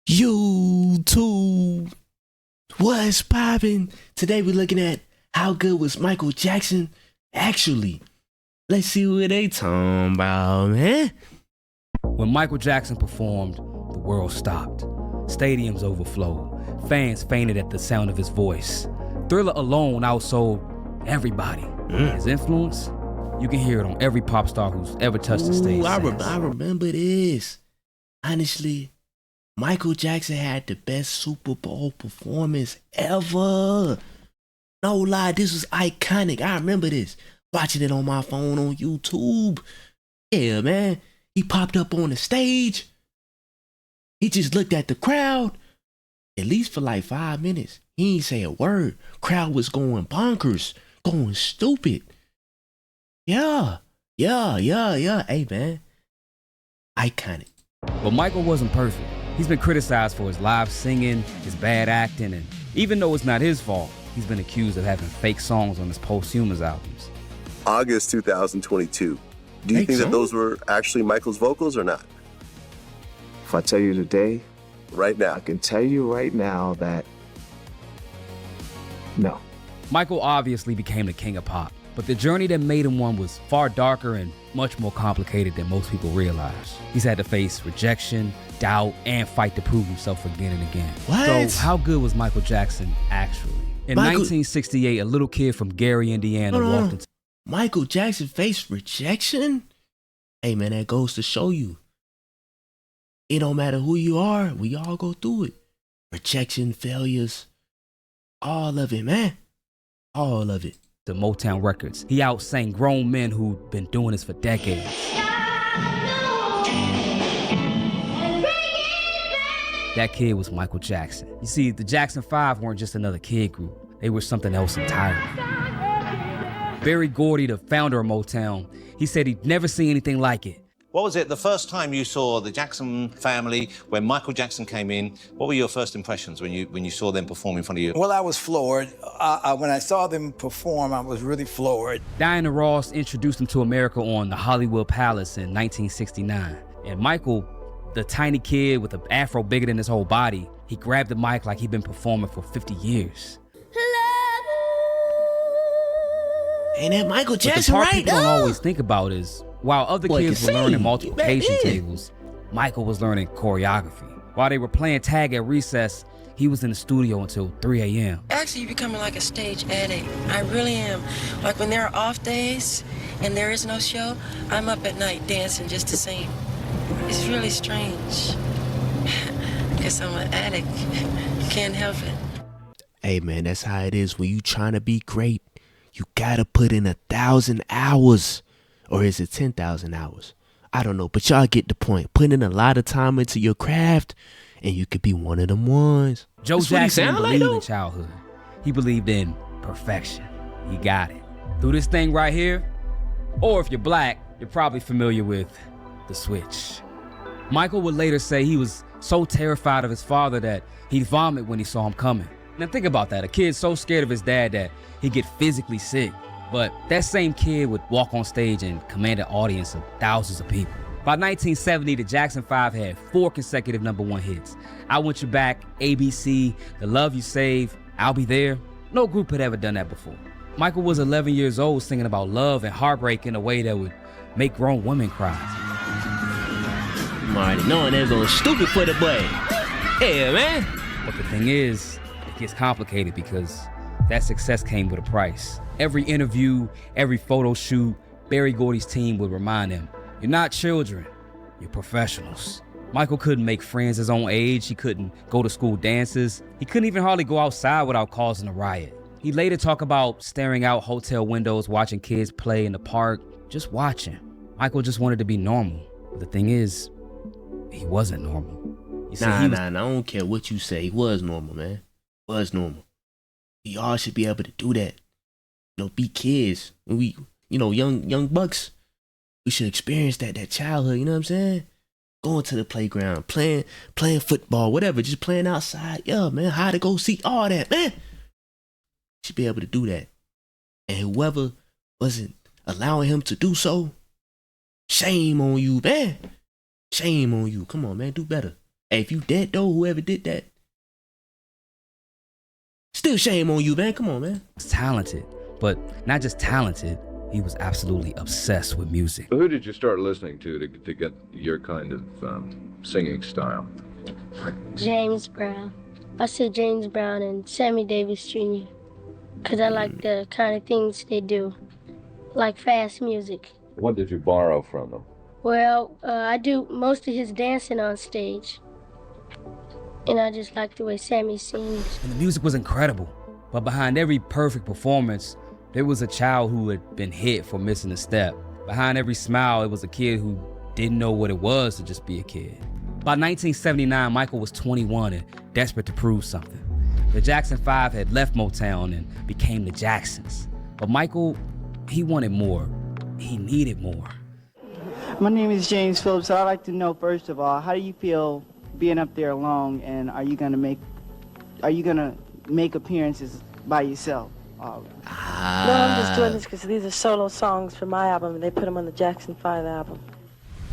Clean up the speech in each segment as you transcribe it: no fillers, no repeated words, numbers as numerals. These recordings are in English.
YouTube, what's poppin'? Today we're looking at how good was Michael Jackson actually. Let's see what they talking about, man. When Michael Jackson performed, the world stopped. Stadiums overflowed. Fans fainted at the sound of his voice. Thriller alone outsold everybody. His influence, you can hear it on every pop star who's ever touched the stage. I remember this. Honestly, Michael Jackson had the best Super Bowl performance ever. No lie, this was iconic. I remember this. Watching it on my phone on YouTube. Yeah, man. He popped up on the stage. He just looked at the crowd, at least for like 5 minutes. He ain't say a word. Crowd was going bonkers, going stupid. Yeah. Hey, man. Iconic. But Michael wasn't perfect. He's been criticized for his live singing, his bad acting, and even though it's not his fault, he's been accused of having fake songs on his posthumous albums. August 2022. Do you think that those were actually Michael's vocals or not? If I tell you today, Right now. I can tell you right now that no. Michael obviously became the king of pop, but the journey that made him one was far darker and much more complicated than most people realize. He's had to face rejection, doubt, and fight to prove himself again and again. What? So how good was Michael Jackson actually? In 1968, a little kid from Gary, Indiana walked into... Michael Jackson faced rejection? Hey, man, that goes to show you. It don't matter who you are, we all go through it. Rejection, failures, all of it, man. All of it. The Motown Records. He outsang grown men who'd been doing this for decades. That kid was Michael Jackson. You see, the Jackson 5 weren't just another kid group. They were something else entirely. Berry Gordy, the founder of Motown, he said he'd never seen anything like it. What was it the first time you saw the Jackson family, when Michael Jackson came in? What were your first impressions when you saw them perform in front of you? Well, I was floored. When I saw them perform, I was really floored. Diana Ross introduced him to America on the Hollywood Palace in 1969. And Michael, the tiny kid with an afro bigger than his whole body, he grabbed the mic like he'd been performing for 50 years. Ain't that Michael Jackson, but the part right? people don't always think about is, while other kids were learning multiplication tables, Michael was learning choreography. While they were playing tag at recess, he was in the studio until 3 a.m. Actually, you're becoming like a stage addict. I really am. Like when there are off days and there is no show, I'm up at night dancing just to sing. It's really strange. Guess I'm an addict. Can't help it. Hey, man, that's how it is when you trying to be great. You gotta put in 1,000 hours. Or is it 10,000 hours? I don't know, but y'all get the point. Put in a lot of time into your craft, and you could be one of them ones. Joe Jackson didn't believe in childhood. He believed in perfection. He got it. Through this thing right here, or if you're black, you're probably familiar with the switch. Michael would later say he was so terrified of his father that he'd vomit when he saw him coming. Now think about that. A kid so scared of his dad that he'd get physically sick. But that same kid would walk on stage and command an audience of thousands of people. By 1970, the Jackson 5 had 4 consecutive #1 hits. I Want You Back, ABC, The Love You Save, I'll Be There. No group had ever done that before. Michael was 11 years old singing about love and heartbreak in a way that would make grown women cry. I'm already knowing they're going stupid for the boy. Yeah, man. But the thing is, it gets complicated because that success came with a price. Every interview, every photo shoot, Berry Gordy's team would remind him, you're not children, you're professionals. Michael couldn't make friends his own age. He couldn't go to school dances. He couldn't even hardly go outside without causing a riot. He later talked about staring out hotel windows, watching kids play in the park, just watching. Michael just wanted to be normal. But the thing is, he wasn't normal. Nah, I don't care what you say. He was normal, man. Was normal. We all should be able to do that. Be kids. When we, young bucks, we should experience that childhood, you know what I'm saying? Going to the playground, playing football, whatever, just playing outside. Yeah, man, how to go see all that, man. Should be able to do that. And whoever wasn't allowing him to do so, shame on you, man. Shame on you. Come on, man, do better. Hey, if you dead though, whoever did that, still shame on you, man. Come on, man. He was talented, but not just talented, he was absolutely obsessed with music. Who did you start listening to get your kind of singing style? James Brown. I said James Brown and Sammy Davis Jr. because I like the kind of things they do, like fast music. What did you borrow from them? Well, I do most of his dancing on stage, and I just like the way Sammy sings. And the music was incredible, but behind every perfect performance, there was a child who had been hit for missing a step. Behind every smile, it was a kid who didn't know what it was to just be a kid. By 1979, Michael was 21 and desperate to prove something. The Jackson 5 had left Motown and became the Jacksons. But Michael, he wanted more. He needed more. My name is James Phillips. I'd like to know, first of all, how do you feel being up there alone, and are you gonna make appearances by yourself? No, I'm just doing this because these are solo songs for my album, and they put them on the Jackson 5 album.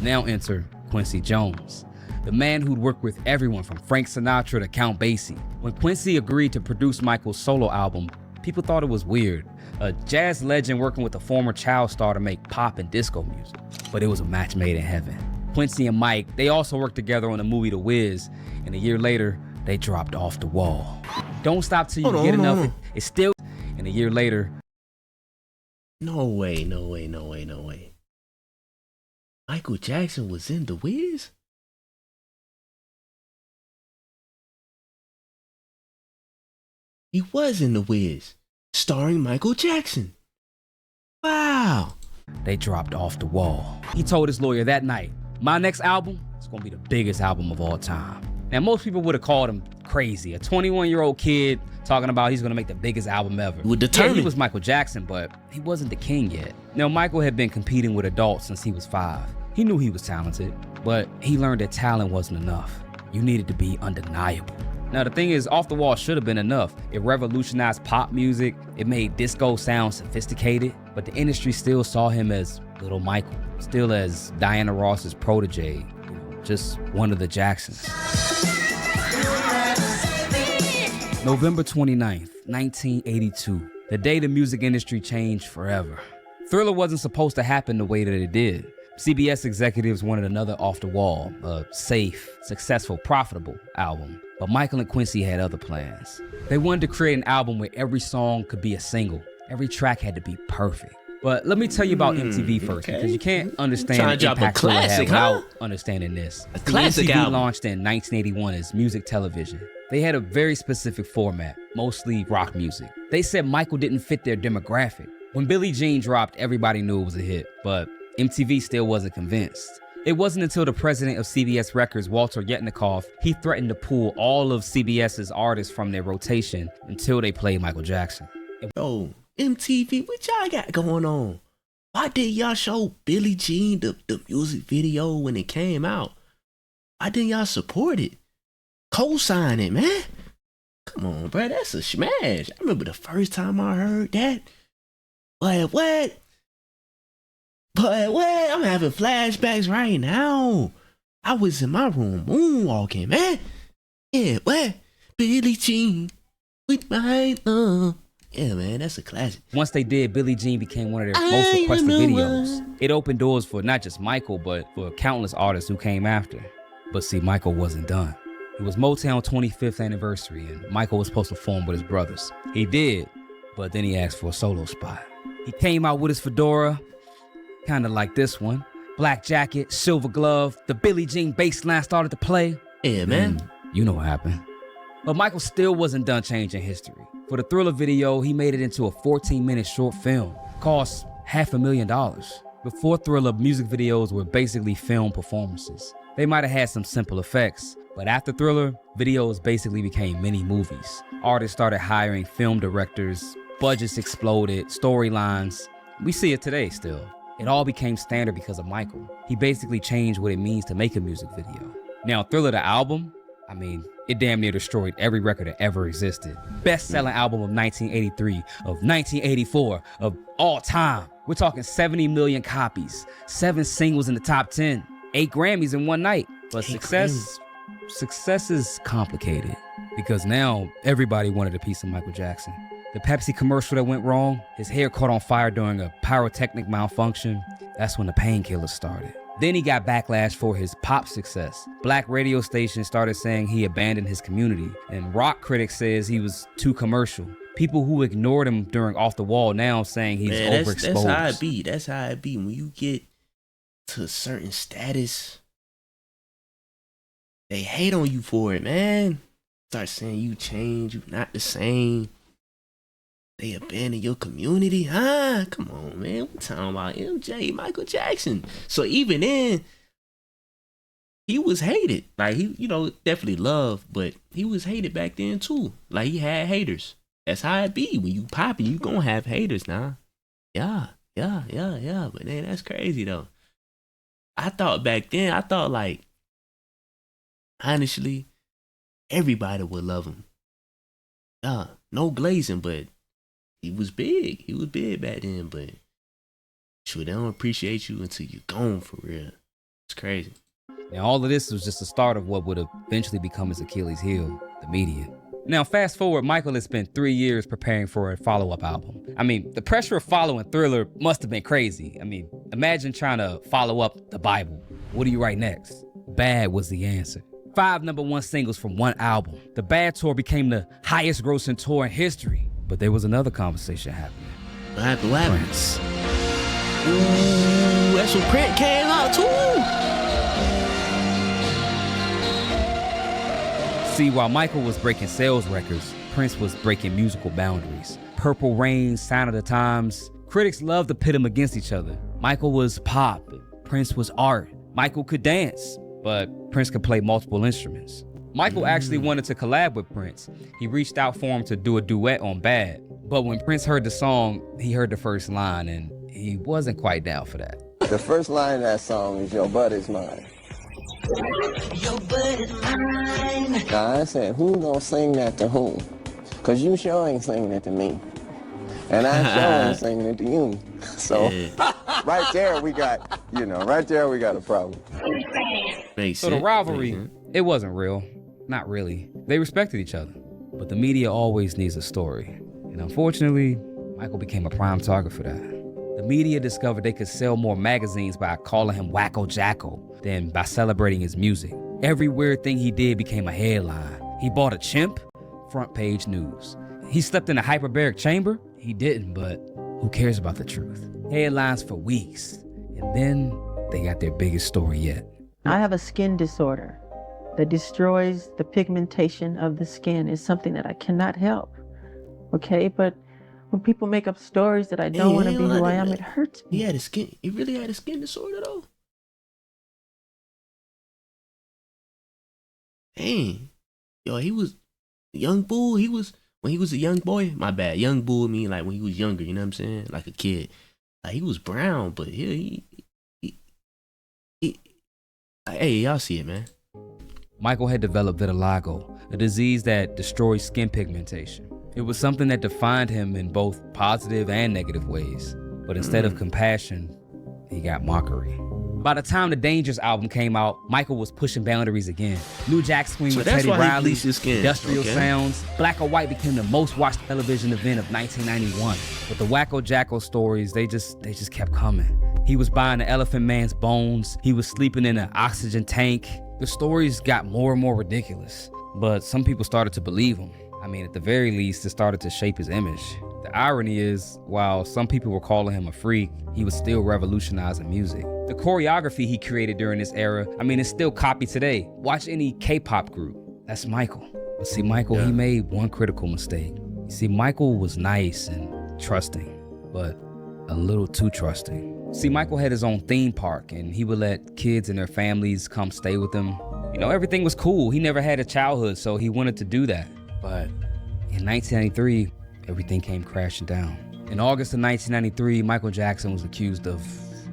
Now enter Quincy Jones, the man who'd worked with everyone from Frank Sinatra to Count Basie. When Quincy agreed to produce Michael's solo album, people thought it was weird. A jazz legend working with a former child star to make pop and disco music. But it was a match made in heaven. Quincy and Mike, they also worked together on the movie The Wiz, and a year later, they dropped Off the Wall. Don't Stop Till You Get Enough, it's still, and a year later. No way. Michael Jackson was in The Wiz? He was in The Wiz, starring Michael Jackson. Wow. They dropped Off the Wall. He told his lawyer that night, my next album is gonna be the biggest album of all time. Now, most people would have called him crazy. A 21-year-old kid talking about he's gonna make the biggest album ever. Yeah, he was Michael Jackson, but he wasn't the king yet. Now, Michael had been competing with adults since he was 5. He knew he was talented, but he learned that talent wasn't enough. You needed to be undeniable. Now, the thing is, Off the Wall should have been enough. It revolutionized pop music, it made disco sound sophisticated, but the industry still saw him as Little Michael, still as Diana Ross's protege, just one of the Jacksons. November 29th, 1982, the day the music industry changed forever. Thriller wasn't supposed to happen the way that it did. CBS executives wanted another Off the Wall, a safe, successful, profitable album. But Michael and Quincy had other plans. They wanted to create an album where every song could be a single. Every track had to be perfect. But let me tell you about MTV first, because you can't understand the impact Thriller had without understanding this. A classic MTV album. launched in 1981 as music television. They had a very specific format, mostly rock music. They said Michael didn't fit their demographic. When Billie Jean dropped, everybody knew it was a hit, but MTV still wasn't convinced. It wasn't until the president of CBS Records, Walter Yetnikoff, he threatened to pull all of CBS's artists from their rotation until they played Michael Jackson. Yo, MTV, what y'all got going on? Why did y'all show Billie Jean the music video when it came out? Why didn't y'all support it? Co-sign it, man. Come on, bro, that's a smash. I remember the first time I heard that. What? I'm having flashbacks right now. I was in my room moonwalking, man. Yeah, what? Billie Jean with my love. Yeah, man, that's a classic. Once they did, Billie Jean became one of their most requested videos. It opened doors for not just Michael, but for countless artists who came after. But see, Michael wasn't done. It was Motown's 25th anniversary, and Michael was supposed to perform with his brothers. He did, but then he asked for a solo spot. He came out with his fedora, kind of like this one. Black jacket, silver glove, the Billie Jean bass line started to play. Yeah, man. You know what happened. But Michael still wasn't done changing history. For the Thriller video, he made it into a 14-minute short film. Cost $500,000. Before Thriller, music videos were basically film performances. They might have had some simple effects, but after Thriller, videos basically became mini movies. Artists started hiring film directors, budgets exploded, storylines. We see it today still. It all became standard because of Michael. He basically changed what it means to make a music video. Now, Thriller the album, it damn near destroyed every record that ever existed. Best-selling album of 1983, of 1984, of all time. We're talking 70 million copies, 7 singles in the top 10, 8 Grammys in one night. But success success is complicated because now everybody wanted a piece of Michael Jackson. The Pepsi commercial that went wrong, his hair caught on fire during a pyrotechnic malfunction, that's when the painkillers started. Then he got backlash for his pop success. Black radio stations started saying he abandoned his community, and rock critics says he was too commercial. People who ignored him during Off the Wall now saying he's overexposed. That's how it be. That's how it be. When you get to a certain status, they hate on you for it, man. Start saying you change, you not the same. They abandon your community, huh? Come on, man. We're talking about MJ, Michael Jackson. So even then, he was hated. Like, he, definitely loved, but he was hated back then too. Like, he had haters. That's how it be. When you popping, you gonna have haters now. Yeah. But man, that's crazy though. I thought back then, like, honestly, everybody would love him. Yeah, no glazing, but he was big. He was big back then, but sure, they don't appreciate you until you're gone for real. It's crazy. And all of this was just the start of what would eventually become his Achilles heel, the media. Now, fast forward, Michael has spent 3 years preparing for a follow-up album. I mean, the pressure of following Thriller must have been crazy. I mean, imagine trying to follow up the Bible. What do you write next? Bad was the answer. 5 #1 singles from one album. The Bad Tour became the highest grossing tour in history. But there was another conversation happening. What happened? Prince. Ooh, that's when Prince came out too. See, while Michael was breaking sales records, Prince was breaking musical boundaries. Purple Rain, Sign of the Times. Critics loved to pit them against each other. Michael was pop, Prince was art. Michael could dance, but Prince could play multiple instruments. Michael actually wanted to collab with Prince. He reached out for him to do a duet on Bad. But when Prince heard the song, he heard the first line and he wasn't quite down for that. The first line of that song is "Your butt is mine." Your butt is mine. Now I said, who gonna sing that to whom? Cause you sure ain't singing it to me. And I sure ain't singing it to you. So right there we got a problem. So the rivalry, it wasn't real. Not really. They respected each other. But the media always needs a story. And unfortunately, Michael became a prime target for that. The media discovered they could sell more magazines by calling him Wacko Jacko than by celebrating his music. Every weird thing he did became a headline. He bought a chimp, front page news. He slept in a hyperbaric chamber? He didn't, but who cares about the truth? Headlines for weeks. And then they got their biggest story yet. I have a skin disorder that destroys the pigmentation of the skin. It's something that I cannot help, okay? But when people make up stories that I don't want to be who I am, it hurts me. He really had a skin disorder though? Dang. Yo, he was a young bull. When he was a young boy, my bad. Young bull mean like when he was younger, you know what I'm saying? Like a kid. Like he was brown, but he hey, y'all see it, man. Michael had developed vitiligo, a disease that destroys skin pigmentation. It was something that defined him in both positive and negative ways. But instead of compassion, he got mockery. By the time the Dangerous album came out, Michael was pushing boundaries again. New Jack Swing with Teddy Riley, industrial sounds. Black or White became the most watched television event of 1991. But the Wacko Jacko stories, they just kept coming. He was buying the Elephant Man's bones. He was sleeping in an oxygen tank. The stories got more and more ridiculous, but some people started to believe him. I mean, at the very least, it started to shape his image. The irony is, while some people were calling him a freak, he was still revolutionizing music. The choreography he created during this era, I mean, it's still copied today. Watch any K-pop group. That's Michael. But see, Michael, he made one critical mistake. You see, Michael was nice and trusting, but a little too trusting. See, Michael had his own theme park, and he would let kids and their families come stay with him. You know, everything was cool. He never had a childhood, so he wanted to do that. But in 1993, everything came crashing down. In August of 1993, Michael Jackson was accused of,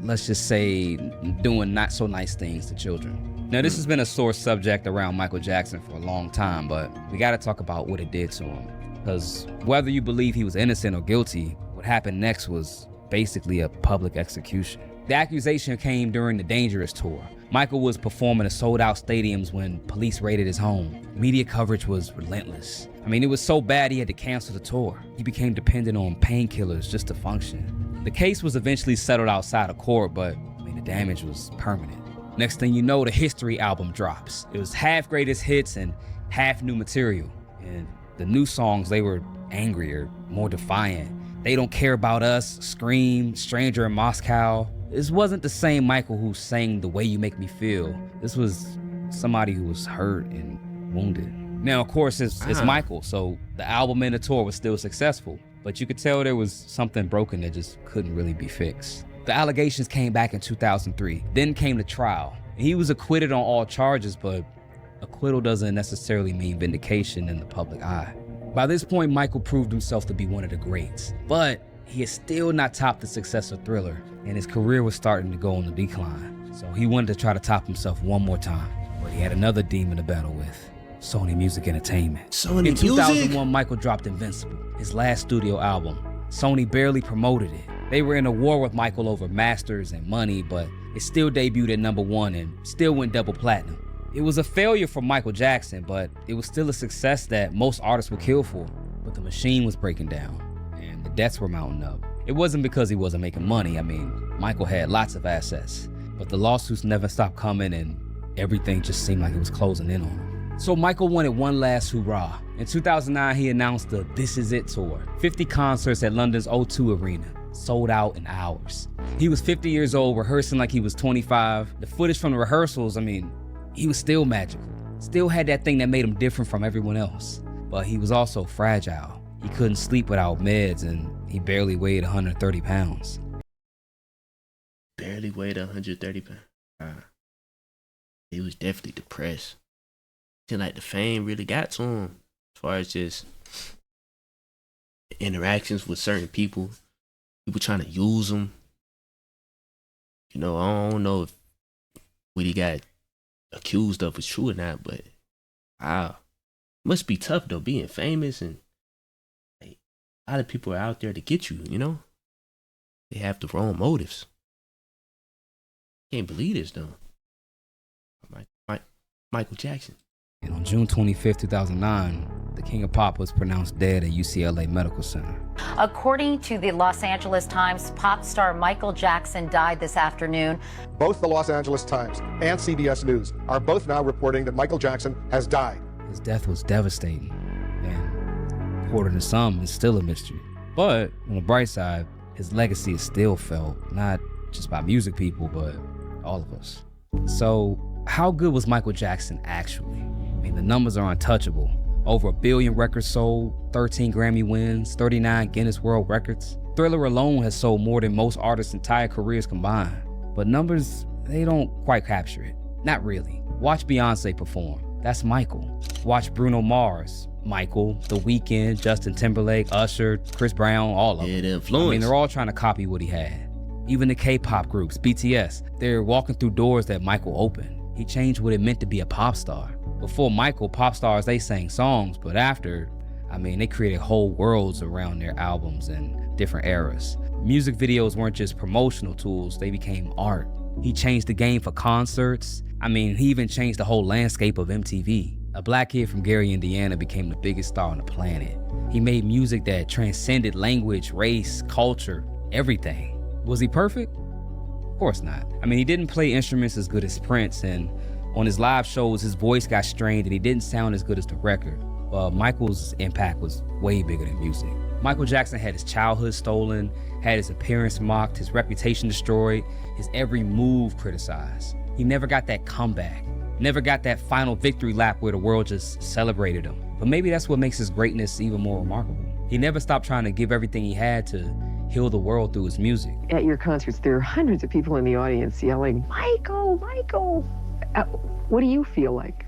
let's just say, doing not so nice things to children. Now, this has been a sore subject around Michael Jackson for a long time, but we gotta talk about what it did to him. Because whether you believe he was innocent or guilty, what happened next was basically a public execution. The accusation came during the Dangerous tour. Michael was performing at sold-out stadiums when police raided his home. Media coverage was relentless. I mean, it was so bad he had to cancel the tour. He became dependent on painkillers just to function. The case was eventually settled outside of court, but I mean, the damage was permanent. Next thing you know, the History album drops. It was half greatest hits and half new material. And the new songs, they were angrier, more defiant. They Don't Care About Us, Scream, Stranger in Moscow. This wasn't the same Michael who sang The Way You Make Me Feel. This was somebody who was hurt and wounded. Now, of course, it's Michael, so the album and the tour was still successful, but you could tell there was something broken that just couldn't really be fixed. The allegations came back in 2003, then came the trial. He was acquitted on all charges, but acquittal doesn't necessarily mean vindication in the public eye. By this point, Michael proved himself to be one of the greats, but he had still not topped the success of Thriller, and his career was starting to go on the decline. So he wanted to try to top himself one more time, but he had another demon to battle with: Sony Music Entertainment. In 2001, Michael dropped Invincible, his last studio album. Sony barely promoted it. They were in a war with Michael over masters and money, but it still debuted at #1 and still went double platinum. It was a failure for Michael Jackson, but it was still a success that most artists would kill for. But the machine was breaking down, and the debts were mounting up. It wasn't because he wasn't making money. I mean, Michael had lots of assets, but the lawsuits never stopped coming, and everything just seemed like it was closing in on him. So Michael wanted one last hurrah. In 2009, he announced the This Is It tour, 50 concerts at London's O2 Arena, sold out in hours. He was 50 years old, rehearsing like he was 25. The footage from the rehearsals, I mean, he was still magical. Still had that thing that made him different from everyone else. But he was also fragile. He couldn't sleep without meds, and he barely weighed 130 pounds. Barely weighed 130 pounds. He was definitely depressed. Seemed like the fame really got to him, as far as just interactions with certain people trying to use him. You know, I don't know if what he got accused of is true or not, but wow. Must be tough though, being famous, and like, a lot of people are out there to get you, you know? They have the wrong motives. Can't believe this though. Michael Jackson. And on June 25th, 2009, the King of Pop was pronounced dead at UCLA Medical Center. According to the Los Angeles Times, pop star Michael Jackson died this afternoon. Both the Los Angeles Times and CBS News are both now reporting that Michael Jackson has died. His death was devastating, and according to some, it's still a mystery. But on the bright side, his legacy is still felt, not just by music people, but all of us. So, how good was Michael Jackson actually? I mean, the numbers are untouchable. Over 1 billion records sold, 13 Grammy wins, 39 Guinness World Records. Thriller alone has sold more than most artists' entire careers combined. But numbers, they don't quite capture it. Not really. Watch Beyonce perform. That's Michael. Watch Bruno Mars, Michael, The Weeknd, Justin Timberlake, Usher, Chris Brown, all of them. Yeah, the influence. I mean, they're all trying to copy what he had. Even the K-pop groups, BTS, they're walking through doors that Michael opened. He changed what it meant to be a pop star. Before Michael, pop stars, they sang songs, but after, I mean, they created whole worlds around their albums and different eras. Music videos weren't just promotional tools, they became art. He changed the game for concerts. I mean, he even changed the whole landscape of MTV. A black kid from Gary, Indiana became the biggest star on the planet. He made music that transcended language, race, culture, everything. Was he perfect? Of course not. I mean, he didn't play instruments as good as Prince, and on his live shows, his voice got strained and he didn't sound as good as the record. Michael's impact was way bigger than music. Michael Jackson had his childhood stolen, had his appearance mocked, his reputation destroyed, his every move criticized. He never got that comeback, never got that final victory lap where the world just celebrated him. But maybe that's what makes his greatness even more remarkable. He never stopped trying to give everything he had to heal the world through his music. At your concerts, there are hundreds of people in the audience yelling, "Michael, Michael!" What do you feel like?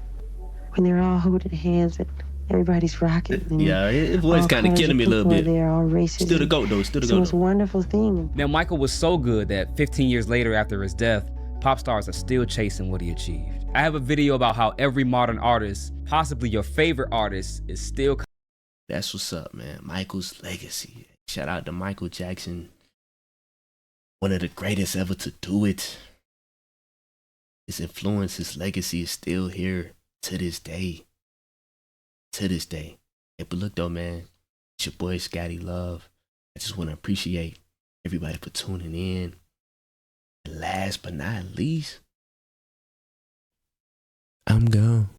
When they're all holding hands and everybody's rocking. Yeah, his voice kind of killing me a little bit. They're all racing. Still the GOAT though, still the GOAT. So it's a wonderful thing. Now, Michael was so good that 15 years later after his death, pop stars are still chasing what he achieved. I have a video about how every modern artist, possibly your favorite artist, is still... That's what's up, man. Michael's legacy. Shout out to Michael Jackson. One of the greatest ever to do it. His influence, his legacy is still here to this day. To this day. Hey, but look though, man, it's your boy Scotty Love. I just want to appreciate everybody for tuning in. And last but not least, I'm gone.